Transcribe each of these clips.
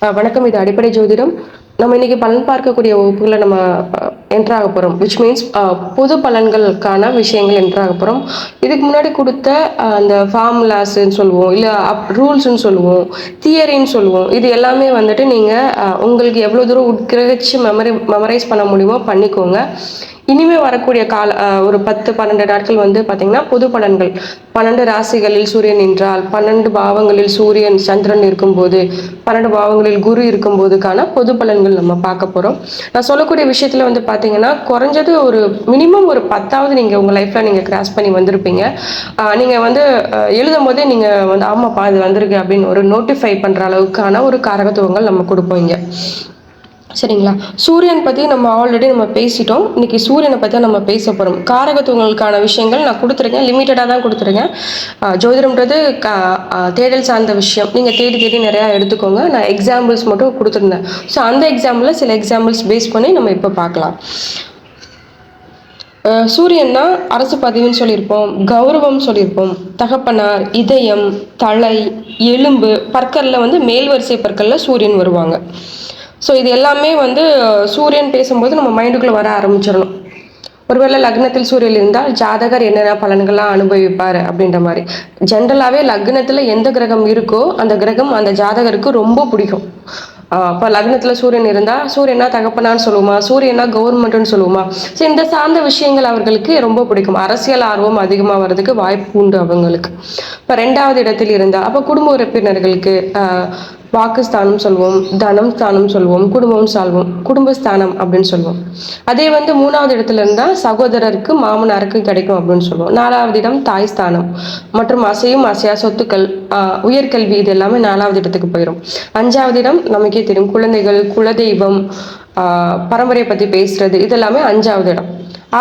வணக்கம். இது அடிப்படை ஜோதிடம். நம்ம இன்னைக்கு பலன் பார்க்கக்கூடிய வகுப்புகளை நம்ம என்டர் ஆக போகிறோம். விச் மீன்ஸ் பொது பலன்களுக்கான விஷயங்கள் என்டர் ஆக போகிறோம். இதுக்கு முன்னாடி கொடுத்த அந்த ஃபார்முலாஸ்ன்னு சொல்லுவோம், இல்லை ரூல்ஸ்ன்னு சொல்லுவோம், தியரின்னு சொல்லுவோம். இது எல்லாமே வந்துட்டு நீங்கள் உங்களுக்கு எவ்வளோ தூரம் உட்கிரகிச்சு மெமரைஸ் பண்ண முடியுமோ பண்ணிக்கோங்க. இனிமேல் வரக்கூடிய ஒரு 10-12 நாட்கள் வந்து பார்த்தீங்கன்னா பொது பலன்கள், 12 ராசிகளில் சூரியன் நின்றால், 12 பாவங்களில் சூரியன் சந்திரன் இருக்கும்போது, 12 பாவங்களில் குரு இருக்கும்போதுக்கான பொது பலன்கள் நம்ம பார்க்க போகிறோம். நான் சொல்லக்கூடிய விஷயத்தில் வந்து பார்த்தீங்கன்னா குறைஞ்சது ஒரு மினிமம் ஒரு 10வது நீங்கள் உங்கள் லைஃப்பில் நீங்கள் கிராஸ் பண்ணி வந்திருப்பீங்க. நீங்கள் வந்து எழுதும் போதே நீங்கள் வந்து ஆமாப்பா இது வந்திருக்கு அப்படின்னு ஒரு நோட்டிஃபை பண்ணுற அளவுக்கான ஒரு காரகத்துவங்கள் நம்ம கொடுப்போம் இங்கே. சரிங்களா? சூரியன் பற்றி நம்ம ஆல்ரெடி பேசிட்டோம். இன்னைக்கு சூரியனை பற்றி நம்ம பேச போகிறோம். காரகத்துவங்களுக்கான விஷயங்கள் நான் கொடுத்துருக்கேன், லிமிட்டடாக தான் கொடுத்துருக்கேன். ஜோதிடம்ன்றது தேடல் சார்ந்த விஷயம். நீங்கள் தேடி தேடி நிறையா எடுத்துக்கோங்க. நான் எக்ஸாம்பிள்ஸ் மட்டும் கொடுத்துருந்தேன். ஸோ அந்த எக்ஸாம்பிளில் சில எக்ஸாம்பிள்ஸ் பேஸ் பண்ணி நம்ம இப்போ பார்க்கலாம். சூரியன்னா அரசு பதவின்னு சொல்லியிருப்போம், கௌரவம் சொல்லியிருப்போம், தகப்பனார், இதயம், தலை, எலும்பு, பற்களில் வந்து மேல் வரிசை பற்களில் சூரியன் வருவாங்க. ஸோ இது எல்லாமே வந்து சூரியன் பேசும்போது நம்ம மைண்டுக்குள்ளே வர ஆரம்பிச்சிடணும். ஒருவேளை லக்னத்தில் சூரியன் இருந்தால் ஜாதகர் என்னென்ன பலன்கள்லாம் அனுபவிப்பார் அப்படின்ற மாதிரி. ஜென்ரலாகவே லக்னத்தில் எந்த கிரகம் இருக்கோ அந்த கிரகம் அந்த ஜாதகருக்கு ரொம்ப பிடிக்கும். இப்போ லக்னத்தில் சூரியன் இருந்தால் சூரியனா தகப்பனான்னு சொல்லுவோமா, சூரியனா கவர்மெண்ட்டுன்னு சொல்லுவோமா. ஸோ இந்த சார்ந்த விஷயங்கள் அவர்களுக்கு ரொம்ப பிடிக்கும். அரசியல் ஆர்வம் அதிகமாக வர்றதுக்கு வாய்ப்பு உண்டு அவங்களுக்கு. இப்போ 2வது இடத்தில் இருந்தால் அப்போ குடும்ப உறுப்பினர்களுக்கு வாக்குஸ்தானம் சொல்லுவோம், தனம் ஸ்தானம் சொல்லுவோம், குடும்பஸ்தானம் அப்படின்னு சொல்லுவோம். அதே வந்து 3வது இடத்துல இருந்தால் சகோதரருக்கு மாமனாருக்கு கிடைக்கும் அப்படின்னு சொல்லுவோம். 4வது இடம் தாய் ஸ்தானம் மற்றும் அசையும் அசையா சொத்துக்கள், உயர்கல்வி, இது எல்லாமே 4வது இடத்துக்கு போயிடும். 5வது இடம் நமக்கே தெரியும், குழந்தைகள், குலதெய்வம், பரம்பரையை பற்றி பேசுறது, இது எல்லாமே 5வது இடம்.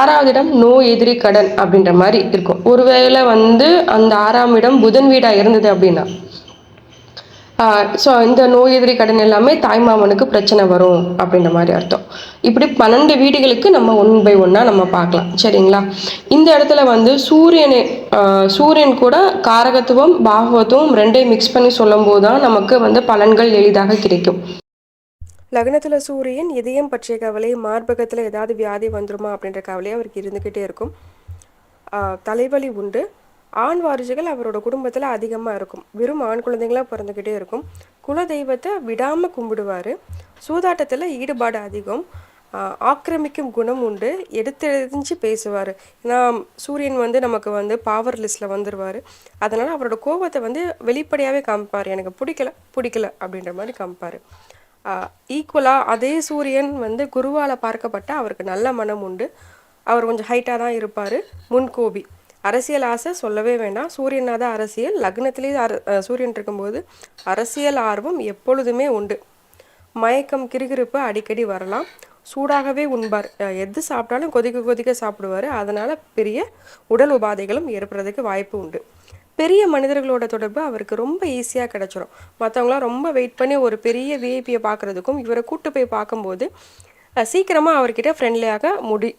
6வது இடம் நோய், எதிரி, கடன் அப்படின்ற மாதிரி இருக்கும். ஒருவேளை வந்து அந்த 6ஆம் இடம் புதன் வீடா இருந்தது அப்படின்னா ஸோ இந்த நோய், எதிரி, கடன் எல்லாமே தாய்மாமனுக்கு பிரச்சனை வரும் அப்படின்ற மாதிரி அர்த்தம். இப்படி 12 வீடுகளுக்கு நம்ம 1 by 1 நம்ம பார்க்கலாம். சரிங்களா? இந்த இடத்துல வந்து சூரியன் கூட காரகத்துவம் பாகவத்துவம் 2ஐயும் மிக்ஸ் பண்ணி சொல்லும் போது தான் நமக்கு வந்து பலன்கள் எளிதாக கிடைக்கும். லக்னத்தில் சூரியன் இதயம் பற்றிய கவலை, மார்பகத்தில் ஏதாவது வியாதி வந்துருமா அப்படின்ற கவலையை அவருக்கு இருந்துக்கிட்டே இருக்கும். தலைவலி உண்டு. ஆண் வாரிசுகள் அவரோட குடும்பத்தில் அதிகமாக இருக்கும். வெறும் ஆண் குழந்தைங்களாக பிறந்துக்கிட்டே இருக்கும். குலதெய்வத்தை விடாமல் கும்பிடுவார். சூதாட்டத்தில் ஈடுபாடு அதிகம். ஆக்கிரமிக்கும் குணம் உண்டு. எடுத்தெறிஞ்சு பேசுவார். ஏன்னா சூரியன் வந்து நமக்கு வந்து பவர் லிஸ்ட்டில் வந்துடுவார். அதனால் அவரோட கோபத்தை வந்து வெளிப்படையாகவே காமிப்பார். எனக்கு பிடிக்கல அப்படின்ற மாதிரி காமிப்பார். ஈக்குவலாக அதே சூரியன் வந்து குருவால் பார்க்கப்பட்ட அவருக்கு நல்ல மனம் உண்டு. அவர் கொஞ்சம் ஹைட்டாக தான் இருப்பார். முன்கோபி. அரசியல் ஆசை சொல்லவே வேண்டாம். சூரியனாத அரசியல். லக்னத்திலேயே சூரியன் இருக்கும்போது அரசியல் ஆர்வம் எப்பொழுதுமே உண்டு. மயக்கம், கிறுகிறுப்பு அடிக்கடி வரலாம். சூடாகவே உண்பார். எது சாப்பிட்டாலும் கொதிக்க கொதிக்க சாப்பிடுவார். அதனால் பெரிய உடல் உபாதைகளும் ஏற்படுறதுக்கு வாய்ப்பு உண்டு. பெரிய மனிதர்களோட தொடர்பு அவருக்கு ரொம்ப ஈஸியாக கிடச்சிரும். மற்றவங்களாம் ரொம்ப வெயிட் பண்ணி ஒரு பெரிய விஐபியை பார்க்குறதுக்கும் இவரை கூட்டு போய் பார்க்கும்போது சீக்கிரமாக அவர்கிட்ட ஃப்ரெண்ட்லியாக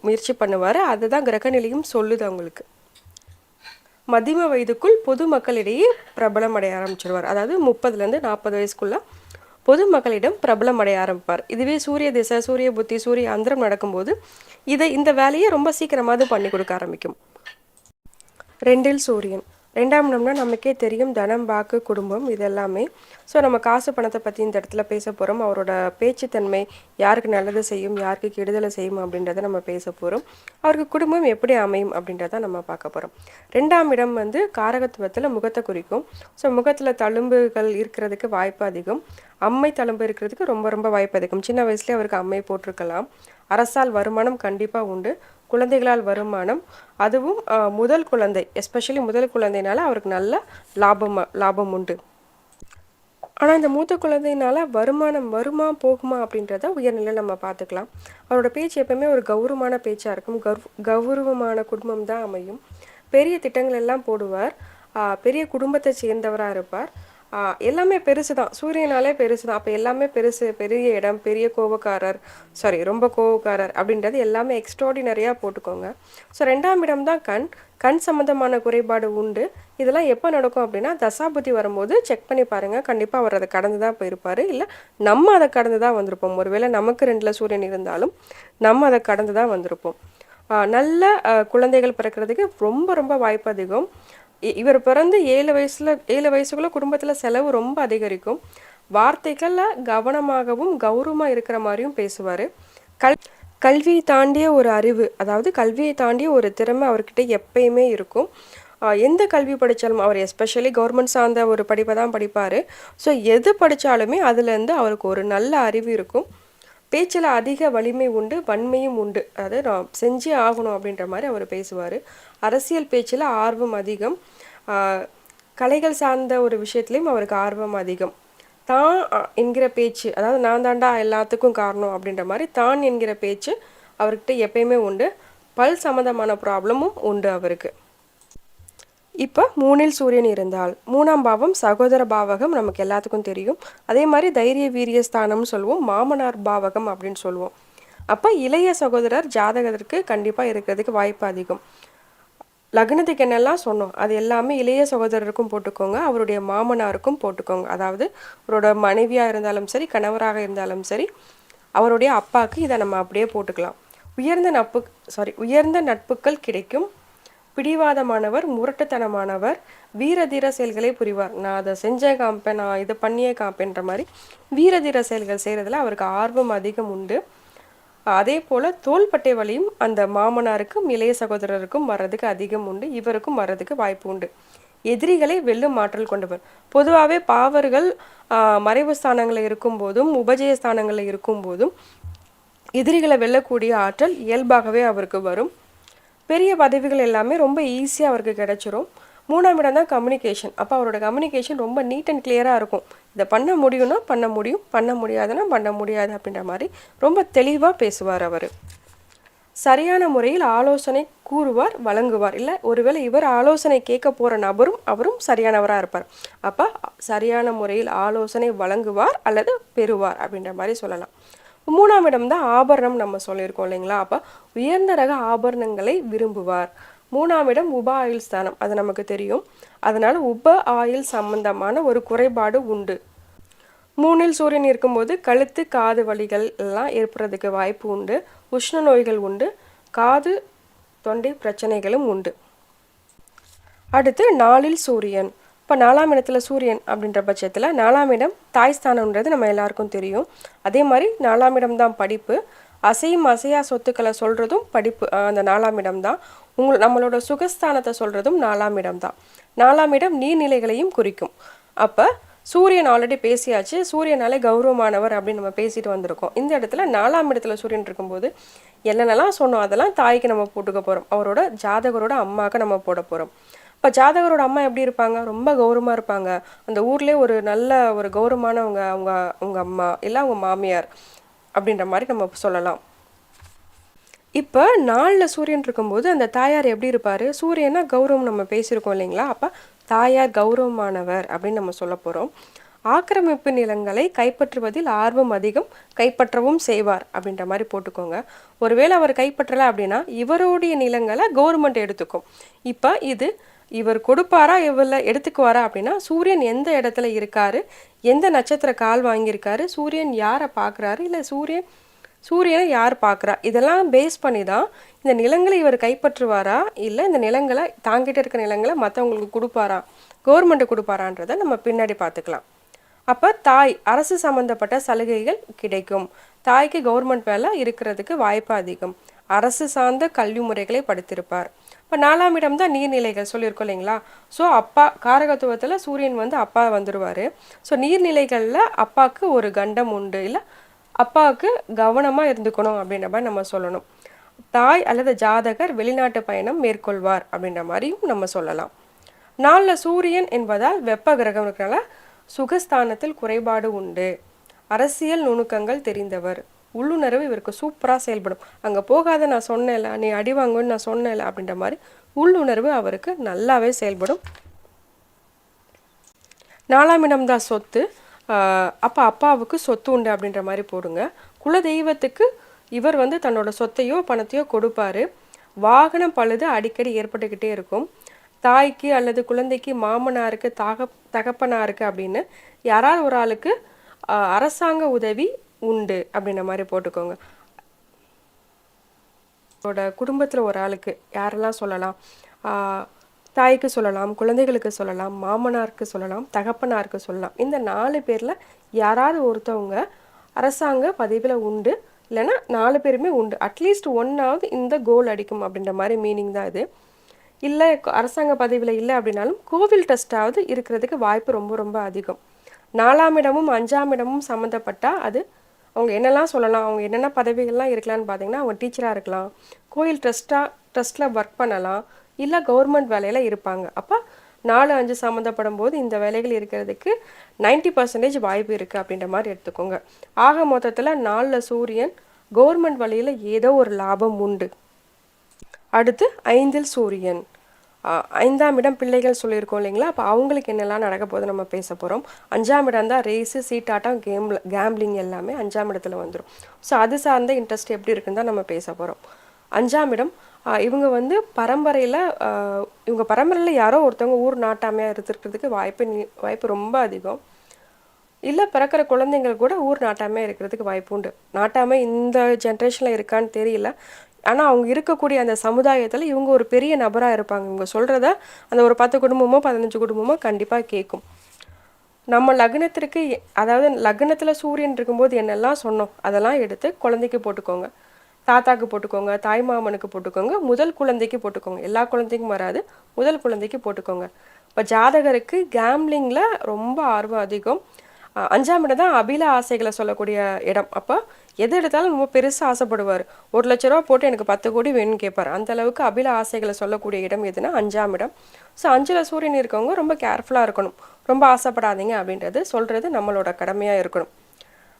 முயற்சி பண்ணுவார். அதுதான் கிரகநிலையும் சொல்லுது அவங்களுக்கு. மத்தியம வயதுக்குள் பொதுமக்களிடையே பிரபலம் அடைய ஆரம்பிச்சிருவார். அதாவது 30லேருந்து 40 வயசுக்குள்ள பொதுமக்களிடம் பிரபலம் அடைய ஆரம்பிப்பார். இதுவே சூரிய திசை, சூரிய புத்தி, சூரிய அந்தரம் நடக்கும்போது இந்த வேலையை ரொம்ப சீக்கிரமாவது பண்ணி கொடுக்க ஆரம்பிக்கும். 2ல் சூரியன். 2ஆம் இடம்னா நமக்கே தெரியும், தனம், வாக்கு, குடும்பம், இது எல்லாமே. ஸோ நம்ம காசு பணத்தை பற்றி இந்த இடத்துல பேச போகிறோம். அவரோட பேச்சுத்தன்மை யாருக்கு நல்லது செய்யும், யாருக்கு கெடுதலை செய்யும் அப்படின்றத நம்ம பேச போகிறோம். அவருக்கு குடும்பம் எப்படி அமையும் அப்படின்றத நம்ம பார்க்க போகிறோம். 2ஆம் இடம் வந்து காரகத்துவத்தில் முகத்தை குறிக்கும். ஸோ முகத்தில் தழும்புகள் இருக்கிறதுக்கு வாய்ப்பு அதிகம். அம்மை தழும்பு இருக்கிறதுக்கு ரொம்ப ரொம்ப வாய்ப்பு அதிகம். சின்ன வயசுலேயே அவருக்கு அம்மை போட்டிருக்கலாம். அரசால் வருமானம் கண்டிப்பாக உண்டு. குழந்தைகளால் வருமானம், அதுவும் முதல் குழந்தை, எஸ்பெஷலி முதல் குழந்தைனால அவருக்கு நல்ல லாபம் உண்டு. ஆனால் இந்த மூத்த குழந்தையினால வருமானம் வருமா போகுமா அப்படின்றத உயர்நிலையில் நம்ம பார்த்துக்கலாம். அவரோட பேச்சு எப்பவுமே ஒரு கௌரவமான பேச்சாக இருக்கும். கௌரவமான குடும்பம் தான் அமையும். பெரிய திட்டங்கள் எல்லாம் போடுவார். பெரிய குடும்பத்தை சேர்ந்தவராக இருப்பார். எல்லாமே பெருசு தான். சூரியனாலே பெருசு தான். அப்போ எல்லாமே பெருசு, பெரிய இடம், பெரிய கோவக்காரர், சாரி ரொம்ப கோவக்காரர் அப்படின்றது எல்லாமே எக்ஸ்ட்ராடினரியாக போட்டுக்கோங்க. ஸோ 2ஆம் இடம் தான் கண். கண் சம்மந்தமான குறைபாடு உண்டு. இதெல்லாம் எப்போ நடக்கும் அப்படின்னா தசாபுத்தி வரும்போது செக் பண்ணி பாருங்கள். கண்டிப்பாக அவர் அதை கடந்து தான் போயிருப்பார். இல்லை நம்ம அதை கடந்து தான் வந்திருப்போம். ஒருவேளை நமக்கு 2ல் சூரியன் இருந்தாலும் நம்ம அதை கடந்து தான் வந்திருப்போம். நல்ல குழந்தைகள் பிறக்கிறதுக்கு ரொம்ப ரொம்ப வாய்ப்பு அதிகம். இவர் பிறந்து 7 வயசுக்குள்ள குடும்பத்தில் செலவு ரொம்ப அதிகரிக்கும். வார்த்தைகளில் கவனமாகவும் கௌரவமாக இருக்கிற மாதிரியும் பேசுவார். கல்வியை தாண்டிய ஒரு அறிவு, அதாவது கல்வியை தாண்டிய ஒரு திறமை அவர்கிட்ட எப்பயுமே இருக்கும். எந்த கல்வி படித்தாலும் அவர் எஸ்பெஷலி கவர்மெண்ட் சார்ந்த ஒரு படிப்பை தான் படிப்பார். ஸோ எது படித்தாலுமே அதுலேருந்து அவருக்கு ஒரு நல்ல அறிவு இருக்கும். பேச்சில் அதிக வலிமை உண்டு, வன்மையும் உண்டு. அதாவது நான் செஞ்சே ஆகணும் அப்படின்ற மாதிரி அவர் பேசுவார். அரசியல் பேச்சில் ஆர்வம் அதிகம். கலைகள் சார்ந்த ஒரு விஷயத்துலேயும் அவருக்கு ஆர்வம் அதிகம். தான் என்கிற பேச்சு, அதாவது நான் தாண்டா எல்லாத்துக்கும் காரணம் அப்படின்ற மாதிரி தான் என்கிற பேச்சு அவர்கிட்ட எப்பயுமே உண்டு. பல் சம்மந்தமான ப்ராப்ளமும் உண்டு அவருக்கு. இப்போ 3ல் சூரியன் இருந்தால் 3ஆம் பாவம் சகோதர பாவகம் நமக்கு எல்லாத்துக்கும் தெரியும். அதே மாதிரி தைரிய வீரிய ஸ்தானம்னு சொல்லுவோம், மாமனார் பாவகம் அப்படின்னு சொல்லுவோம். அப்போ இளைய சகோதரர் ஜாதகத்திற்கு கண்டிப்பாக இருக்கிறதுக்கு வாய்ப்பு அதிகம். லக்னத்துக்கு என்னெல்லாம் சொன்னோம் அது எல்லாமே இளைய சகோதரருக்கும் போட்டுக்கோங்க, அவருடைய மாமனாருக்கும் போட்டுக்கோங்க. அதாவது அவரோட மனைவியாக இருந்தாலும் சரி, கணவராக இருந்தாலும் சரி, அவருடைய அப்பாவுக்கு இதை நம்ம அப்படியே போட்டுக்கலாம். உயர்ந்த நட்புகள் கிடைக்கும். பிடிவாதமானவர், முரட்டுத்தனமானவர், வீரதீர செயல்களை புரிவார். நான் அதை செஞ்சே காமிப்பேன், நான் இதை பண்ணியே காமிப்பேன்ற மாதிரி வீரதீர செயல்கள் செய்கிறதுல அவருக்கு ஆர்வம் அதிகம் உண்டு. அதே போல் தோள்பட்டை வலியும் அந்த மாமனாருக்கும் இளைய சகோதரருக்கும் வர்றதுக்கு அதிகம் உண்டு. இவருக்கும் வர்றதுக்கு வாய்ப்பு உண்டு. எதிரிகளை வெல்லும் ஆற்றல் கொண்டவர். பொதுவாகவே பாவர்கள் மறைவு ஸ்தானங்களில் இருக்கும்போதும் உபஜய ஸ்தானங்களில் இருக்கும்போதும் எதிரிகளை வெல்லக்கூடிய ஆற்றல் இயல்பாகவே அவருக்கு வரும். பெரிய பதவிகள் எல்லாமே ரொம்ப ஈஸியாக அவருக்கு கிடச்சிரும். 3ஆம் இடம் தான் கம்யூனிகேஷன். அப்போ அவரோட கம்யூனிகேஷன் ரொம்ப நீட் அண்ட் கிளியராக இருக்கும். இதை பண்ண முடியும்னா பண்ண முடியும், பண்ண முடியாதுன்னா பண்ண முடியாது அப்படின்ற மாதிரி ரொம்ப தெளிவாக பேசுவார் அவர். சரியான முறையில் ஆலோசனை கூறுவார், வழங்குவார். இல்லை ஒருவேளை இவர் ஆலோசனை கேட்க போகிற நபரும் அவரும் சரியானவராக இருப்பார். அப்போ சரியான முறையில் ஆலோசனை வழங்குவார் அல்லது பெறுவார் அப்படின்ற மாதிரி சொல்லலாம். 3ஆம் இடம் தான் ஆபரணம் நம்ம சொல்லியிருக்கோம் இல்லைங்களா. அப்போ உயர்ந்த ரக ஆபரணங்களை விரும்புவார். 3ஆம் இடம் உப ஆயுள் ஸ்தானம், அது நமக்கு தெரியும். அதனால் உப ஆயுள் சம்பந்தமான ஒரு குறைபாடு உண்டு. 3ல் சூரியன் இருக்கும்போது கழுத்து காது வலிகள் எல்லாம் ஏற்படுறதுக்கு வாய்ப்பு உண்டு. உஷ்ண நோய்கள் உண்டு. காது தொண்டை பிரச்சனைகளும் உண்டு. அடுத்து 4ல் சூரியன். இப்போ 4ஆம் இடத்துல சூரியன் அப்படின்ற பட்சத்தில் 4ஆம் இடம் தாய் ஸ்தானம்ன்றது நம்ம எல்லாருக்கும் தெரியும். அதே மாதிரி 4ஆம் இடம் தான் படிப்பு. அசையும் அசையா சொத்துக்களை சொல்கிறதும் படிப்பு அந்த 4ஆம் இடம் தான். நம்மளோட சுகஸ்தானத்தை சொல்கிறதும் 4ஆம் இடம் தான். 4ஆம் இடம் நீர்நிலைகளையும் குறிக்கும். அப்போ சூரியன் ஆல்ரெடி பேசியாச்சு. சூரியனாலே கௌரவமானவர் அப்படின்னு நம்ம பேசிட்டு வந்திருக்கோம். இந்த இடத்துல 4ஆம் இடத்துல சூரியன் இருக்கும்போது என்னென்னலாம் சொன்னோம் அதெல்லாம் தாய்க்கு நம்ம போட்டுக்க போகிறோம். அவரோட ஜாதகரோட அம்மாவுக்கு நம்ம போட போகிறோம். இப்போ ஜாதகரோட அம்மா எப்படி இருப்பாங்க? ரொம்ப கௌரவமாக இருப்பாங்க. அந்த ஊர்லேயே ஒரு நல்ல ஒரு கௌரவமானவங்க அவங்க அம்மா இல்லை அவங்க மாமியார் அப்படின்ற மாதிரி நம்ம சொல்லலாம். இப்போ 4ல் சூரியன் இருக்கும்போது அந்த தாயார் எப்படி இருப்பார்? சூரியனா கௌரவம் நம்ம பேசியிருக்கோம் இல்லைங்களா. அப்போ தாயார் கௌரவமானவர் அப்படின்னு நம்ம சொல்ல போகிறோம். ஆக்கிரமிப்பு நிலங்களை கைப்பற்றுவதில் ஆர்வம் அதிகம், கைப்பற்றவும் செய்வார் அப்படின்ற மாதிரி போட்டுக்கோங்க. ஒருவேளை அவர் கைப்பற்றலை அப்படின்னா இவருடைய நிலங்களை கவர்மெண்ட் எடுத்துக்கும். இப்போ இவர் கொடுப்பாரா இவரில் எடுத்துக்குவாரா அப்படின்னா சூரியன் எந்த இடத்துல இருக்காரு, எந்த நட்சத்திர கால் வாங்கியிருக்காரு, சூரியன் யாரை பார்க்குறாரு, இல்லை சூரியனை யார் பார்க்குறா, இதெல்லாம் பேஸ் பண்ணி தான் இந்த நிலங்களை இவர் கைப்பற்றுவாரா இல்லை இந்த நிலங்களை தாங்கிட்ட இருக்க நிலங்களை மற்றவங்களுக்கு கொடுப்பாரா, கவர்மெண்ட்டு கொடுப்பாரான்றதை நம்ம பின்னாடி பார்த்துக்கலாம். அப்போ தாய் அரசு சம்மந்தப்பட்ட சலுகைகள் கிடைக்கும். தாய்க்கு கவர்மெண்ட் வேலை இருக்கிறதுக்கு வாய்ப்பு அதிகம். அரசு சார்ந்த கல்வி முறைகளை படித்திருப்பார். இப்போ 4ஆம் இடம் தான் நீர்நிலைகள் சொல்லியிருக்கோம் இல்லைங்களா. ஸோ அப்பா காரகத்துவத்தில் சூரியன் அப்பா வந்துடுவார். ஸோ நீர்நிலைகளில் அப்பாவுக்கு ஒரு கண்டம் உண்டு, இல்லை அப்பாவுக்கு கவனமாக இருந்துக்கணும் அப்படின்ற மாதிரி நம்ம சொல்லணும். தாய் அல்லது ஜாதகர் வெளிநாட்டு பயணம் மேற்கொள்வார் அப்படின்ற மாதிரியும் நம்ம சொல்லலாம். 4ல் சூரியன் என்பதால் வெப்ப கிரகம் இருக்கிறனால சுகஸ்தானத்தில் குறைபாடு உண்டு. அரசியல் நுணுக்கங்கள் தெரிந்தவர். உள்ளுணர்வு இவருக்கு சூப்பராக செயல்படும். அங்கே போகாத நான் சொன்னேன்ல, நீ அடி வாங்குன்னு நான் சொன்னேன்ல அப்படின்ற மாதிரி உள்ளுணர்வு அவருக்கு நல்லாவே செயல்படும். 4ஆம் இடம் தான் சொத்து. அப்போ அப்பாவுக்கு சொத்து உண்டு அப்படின்ற மாதிரி போடுங்க. குலதெய்வத்துக்கு இவர் வந்து தன்னோட சொத்தையோ பணத்தையோ கொடுப்பாரு. வாகனம் பழுது அடிக்கடி ஏற்பட்டுக்கிட்டே இருக்கும். தாய்க்கு அல்லது குழந்தைக்கு மாமனாருக்கு தகப்பனாருக்கு அப்படின்னு யாராவது ஒரு ஆளுக்கு அரசாங்க உதவி உண்டு அப்படின்ற மாதிரி போட்டுக்கோங்க. குடும்பத்தில் ஒரு ஆளுக்கு யாரெல்லாம் சொல்லலாம்? தாய்க்கு சொல்லலாம், குழந்தைகளுக்கு சொல்லலாம், மாமனாருக்கு சொல்லலாம், தகப்பனாருக்கு சொல்லலாம். இந்த 4 பேரில் யாராவது ஒருத்தவங்க அரசாங்க பதவியில் உண்டு, இல்லைன்னா 4 பேருமே உண்டு. அட்லீஸ்ட் ஒன்னாவது இந்த கோல் அடிக்கும் அப்படின்ற மாதிரி மீனிங் தான் இது. இல்லை அரசாங்க பதவியில் இல்லை அப்படின்னாலும் கோவில் ட்ரஸ்டாவது இருக்கிறதுக்கு வாய்ப்பு ரொம்ப ரொம்ப அதிகம். 4ஆம் இடமும் 5ஆம் இடமும் சம்மந்தப்பட்டால் அது அவங்க என்னெல்லாம் சொல்லலாம், அவங்க என்னென்ன பதவிகள்லாம் இருக்கலாம்னு பார்த்தீங்கன்னா, அவங்க டீச்சராக இருக்கலாம், கோயில் ட்ரஸ்ட்டில் ஒர்க் பண்ணலாம், இல்லை கவர்மெண்ட் வேலையில் இருப்பாங்க. அப்போ 4, 5 சம்மந்தப்படும் போது இந்த வேலைகள் இருக்கிறதுக்கு 90% வாய்ப்பு இருக்குது அப்படின்ற மாதிரி எடுத்துக்கோங்க. ஆக மொத்தத்தில் 4 சூரியன், கவர்மெண்ட் வழியில் ஏதோ ஒரு லாபம் உண்டு. அடுத்து 5இல் சூரியன், 5ஆம் இடம் பிள்ளைகள் சொல்லியிருக்கோம் இல்லைங்களா? அப்போ அவங்களுக்கு என்னெல்லாம் நடக்க போது நம்ம பேச போகிறோம். 5ஆம் இடம் தான் ரேஸு, சீட்டாட்டம், கேம்பிளிங் எல்லாமே 5ஆம் இடத்துல வந்துடும். ஸோ அது சார்ந்த இன்ட்ரெஸ்ட் எப்படி இருக்குன்னு தான் நம்ம பேச போகிறோம். 5ஆம் இடம் இவங்க வந்து இவங்க பரம்பரையில் யாரோ ஒருத்தவங்க ஊர் நாட்டாமையாக இருந்திருக்கிறதுக்கு வாய்ப்பு ரொம்ப அதிகம். இல்லை பிறக்கிற குழந்தைங்கள் கூட ஊர் நாட்டாமையாக இருக்கிறதுக்கு வாய்ப்பு உண்டு. நாட்டாமை இந்த ஜென்ரேஷனில் இருக்கான்னு தெரியல. ஆனால் அவங்க இருக்கக்கூடிய அந்த சமுதாயத்தில் இவங்க ஒரு பெரிய நபராக இருப்பாங்க. இவங்க சொல்கிறத அந்த ஒரு 10 குடும்பமோ 15 குடும்பமோ கண்டிப்பாக கேட்கும். நம்ம லக்னத்திற்கு, அதாவது லக்னத்தில் சூரியன் இருக்கும்போது என்னெல்லாம் சொன்னோம் அதெல்லாம் எடுத்து குழந்தைக்கு போட்டுக்கோங்க, தாத்தாக்கு போட்டுக்கோங்க, தாய் மாமனுக்கு போட்டுக்கோங்க, முதல் குழந்தைக்கு போட்டுக்கோங்க. எல்லா குழந்தைக்கும் வராது, முதல் குழந்தைக்கு போட்டுக்கோங்க. இப்போ ஜாதகருக்கு கேம்லிங்கில் ரொம்ப ஆர்வம் அதிகம். 5ஆம் இடம் தான் அபில ஆசைகளை சொல்லக்கூடிய இடம். அப்போ எது எடுத்தாலும் ரொம்ப பெருசாக ஆசைப்படுவார். 1,00,000 ரூபா போட்டு எனக்கு 10 கோடி வேணும்னு கேட்பார். அந்த அளவுக்கு அபில ஆசைகளை சொல்லக்கூடிய இடம் எதுனா 5ஆம் இடம். ஸோ 5ல் சூரியன் இருக்கவங்க ரொம்ப கேர்ஃபுல்லாக இருக்கணும். ரொம்ப ஆசைப்படாதீங்க அப்படின்றது சொல்கிறது நம்மளோட கடமையாக இருக்கணும்.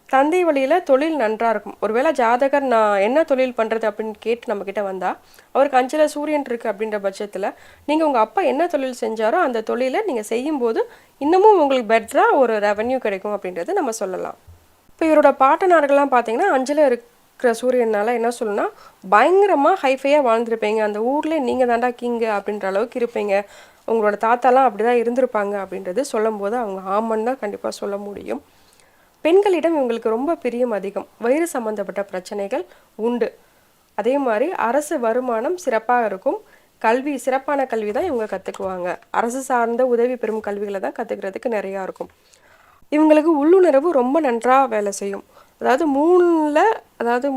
தந்தை வழியில் தொழில் நன்றாக இருக்கும். ஒருவேளை ஜாதகர் நான் என்ன தொழில் பண்ணுறது அப்படின்னு கேட்டு நம்மக்கிட்ட வந்தால், அவருக்கு 5ல் சூரியன் இருக்குது அப்படின்ற பட்சத்தில் நீங்கள் உங்கள் அப்பா என்ன தொழில் செஞ்சாரோ அந்த தொழிலை நீங்கள் செய்யும்போது இன்னமும் உங்களுக்கு பெட்டராக ஒரு ரெவன்யூ கிடைக்கும் அப்படின்றது நம்ம சொல்லலாம். இப்போ இவரோட பாட்டனார்கள்லாம் பார்த்தீங்கன்னா 5ல் இருக்கிற சூரியனால் என்ன சொல்லணும்னா, பயங்கரமாக ஹைஃபையாக வாழ்ந்துருப்பீங்க, அந்த ஊரில் நீங்கள் தாண்டா கிங்கு அப்படின்ற அளவுக்கு இருப்பீங்க, உங்களோட தாத்தாலாம் அப்படி தான் இருந்திருப்பாங்க அப்படின்றது சொல்லும் போது அவங்க ஆமன்னு தான் கண்டிப்பாக சொல்ல முடியும். பெண்களிடம் இவங்களுக்கு ரொம்ப பிரியம் அதிகம். வயிறு சம்மந்தப்பட்ட பிரச்சனைகள் உண்டு. அதே மாதிரி அரசு வருமானம் சிறப்பாக இருக்கும். சிறப்பான கல்வி தான் இவங்க கற்றுக்குவாங்க. அரசு சார்ந்த உதவி பெறும் கல்விகளை தான் கற்றுக்கிறதுக்கு நிறையா இருக்கும். இவங்களுக்கு உள்ளுணர்வு ரொம்ப நன்றாக வேலை செய்யும். அதாவது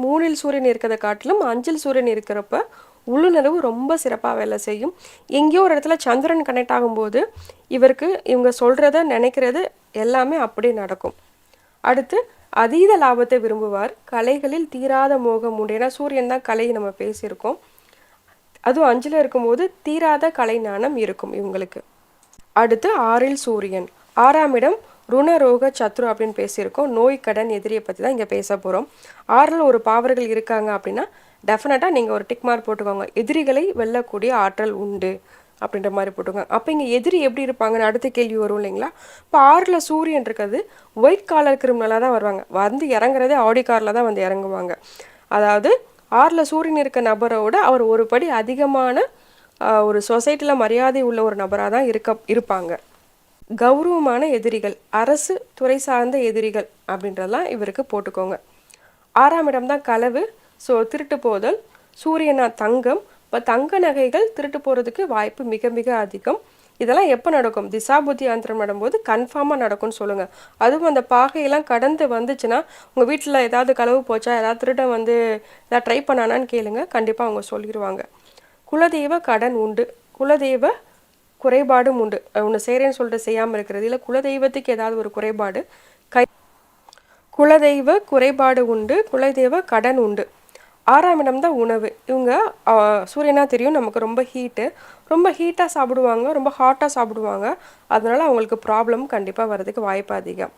3ல் சூரியன் இருக்கிறத காட்டிலும் 5ல் சூரியன் இருக்கிறப்ப உள்ளுணர்வு ரொம்ப சிறப்பாக வேலை செய்யும். எங்கேயோ ஒரு இடத்துல சந்திரன் கனெக்ட் ஆகும்போது இவங்க சொல்கிறத நினைக்கிறது எல்லாமே அப்படியே நடக்கும். அடுத்து அதீத லாபத்தை விரும்புவார். கலைகளில் தீராத மோகம் உண்டு. ஏன்னா சூரியன் தான் கலை நம்ம பேசியிருக்கோம். அதுவும் 5ல் இருக்கும்போது தீராத கலை ஞானம் இருக்கும் இவங்களுக்கு. அடுத்து 6ல் சூரியன், 6ஆம் இடம் ருணரோக சத்ரு அப்படின்னு பேசியிருக்கோம். நோய் கடன் எதிரியை பற்றி தான் இங்கே பேச போகிறோம். 6ல் ஒரு பாவர்கள் இருக்காங்க அப்படின்னா டெஃபினட்டாக நீங்கள் ஒரு டிக் மார்க் போட்டுக்கோங்க. எதிரிகளை வெல்லக்கூடிய ஆற்றல் உண்டு அப்படின்ற மாதிரி போட்டுக்கோங்க. அப்போ இங்கே எதிரி எப்படி இருப்பாங்கன்னு அடுத்த கேள்வி வரும் இல்லைங்களா? இப்போ 6ல் சூரியன் இருக்கிறது ஒயிட் காலர் கிரிமினலாக தான் வருவாங்க. வந்து இறங்குறதே ஆடி காரில் தான் வந்து இறங்குவாங்க. அதாவது 6ல் சூரியன் இருக்க நபரோட அவர் ஒரு படி அதிகமான ஒரு சொசைட்டியில் மரியாதை உள்ள ஒரு நபராக தான் இருப்பாங்க. கௌரவமான எதிரிகள், அரசு துறை சார்ந்த எதிரிகள் அப்படின்றதெல்லாம் இவருக்கு போட்டுக்கோங்க. 6ஆம் இடம் தான் களவு, ஸோ திருட்டு போதல். சூரியனா தங்கம். இப்போ தங்க நகைகள் திருட்டு போகிறதுக்கு வாய்ப்பு மிக மிக அதிகம். இதெல்லாம் எப்போ நடக்கும்? திசாபுத்தி அந்தரம் நடும்போது கன்ஃபார்மாக நடக்கும்னு சொல்லுங்கள். அதுவும் அந்த பாகையெல்லாம் கடந்து வந்துச்சுன்னா உங்கள் வீட்டில் ஏதாவது களவு போச்சா, ஏதாவது திருடன் வந்து ஏதாவது ட்ரை பண்ணானான்னு கேளுங்க, கண்டிப்பாக அவங்க சொல்லிடுவாங்க. குலதெய்வ கடன் உண்டு. குலதெய்வ குறைபாடும் உண்டு. ஒன்று செய்கிறேன்னு சொல்லிட்டு செய்யாமல் இருக்கிறது, இல்லை குலதெய்வத்துக்கு ஏதாவது ஒரு குறைபாடு, குலதெய்வ குறைபாடு உண்டு. குலதெய்வ கடன் உண்டு. 6ஆம் இடம் தான் உணவு. இவங்க சூரியனாக தெரியும் நமக்கு ரொம்ப ஹீட்டாக சாப்பிடுவாங்க, ரொம்ப ஹாட்டாக சாப்பிடுவாங்க. அதனால் அவங்களுக்கு ப்ராப்ளம் கண்டிப்பாக வர்றதுக்கு வாய்ப்பு அதிகம்.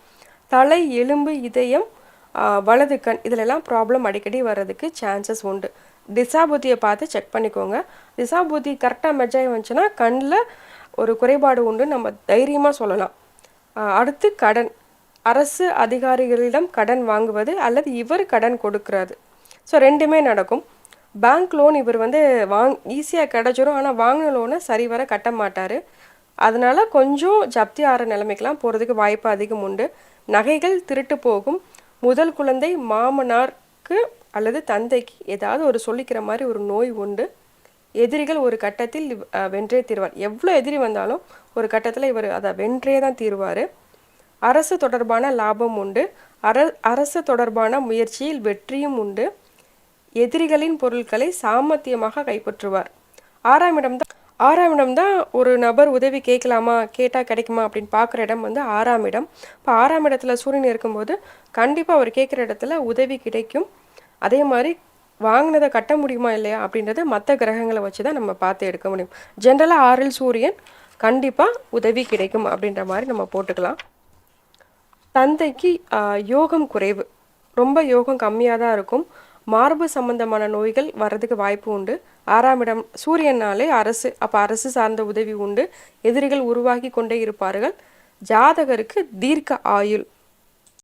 தலை, எலும்பு, இதயம், வலது கண் இதிலெல்லாம் ப்ராப்ளம் அடிக்கடி வர்றதுக்கு சான்சஸ் உண்டு. திசாபுத்தியை பார்த்து செக் பண்ணிக்கோங்க. திசாபுத்தி கரெக்டாக மெஜாய் வந்துச்சுன்னா கண்ணில் ஒரு குறைபாடு உண்டு நம்ம தைரியமாக சொல்லலாம். அடுத்து கடன். அரசு அதிகாரிகளிடம் கடன் வாங்குவது அல்லது இவர் கடன் கொடுக்கிறது. ஸோ ரெண்டுமே நடக்கும். பேங்க் லோன் இவர் வந்து ஈஸியாக கிடச்சிரும், ஆனால் வாங்கின லோனை சரிவர கட்ட மாட்டார். அதனால் கொஞ்சம் ஜப்தி ஆகிற நிலைமைக்கெலாம் போகிறதுக்கு வாய்ப்பு அதிகம் உண்டு. நகைகள் திருட்டு போகும். முதல் குழந்தை மாமனாருக்கு அல்லது தந்தைக்கு ஏதாவது ஒரு சொல்லிக்கிற மாதிரி ஒரு நோய் உண்டு. எதிரிகள் ஒரு கட்டத்தில் வென்றே தீர்வார். எவ்வளோ எதிரி வந்தாலும் ஒரு கட்டத்தில் இவர் அதை வென்றே தான் தீர்வார். அரசு தொடர்பான லாபம் உண்டு. அரசு தொடர்பான முயற்சியில் வெற்றியும் உண்டு. எதிரிகளின் பொருட்களை சாமர்த்தியமாக கைப்பற்றுவார். ஆறாம் இடம் தான் ஒரு நபர் உதவி கேட்கலாமா, கேட்டால் கிடைக்குமா அப்படின்னு பார்க்குற இடம் வந்து 6ஆம் இடம். இப்போ 6ஆம் இடத்துல சூரியன் இருக்கும்போது கண்டிப்பாக அவர் கேட்குற இடத்துல உதவி கிடைக்கும். அதே மாதிரி வாங்கினதை கட்ட முடியுமா இல்லையா அப்படின்றத மற்ற கிரகங்களை வச்சு தான் நம்ம பார்த்து எடுக்க முடியும். ஜென்ரலாக 6இல் சூரியன் கண்டிப்பாக உதவி கிடைக்கும் அப்படின்ற மாதிரி நம்ம போட்டுக்கலாம். தந்தைக்கு யோகம் குறைவு, ரொம்ப யோகம் கம்மியாக தான் இருக்கும். மார்பு சம்பந்தமான நோய்கள் வர்றதுக்கு வாய்ப்பு உண்டு. 6ஆம் இடம் சூரியனாலே அரசு, அப்போ அரசு சார்ந்த உதவி உண்டு. எதிரிகள் உருவாகி கொண்டே இருப்பார்கள். ஜாதகருக்கு தீர்க்க ஆயுள்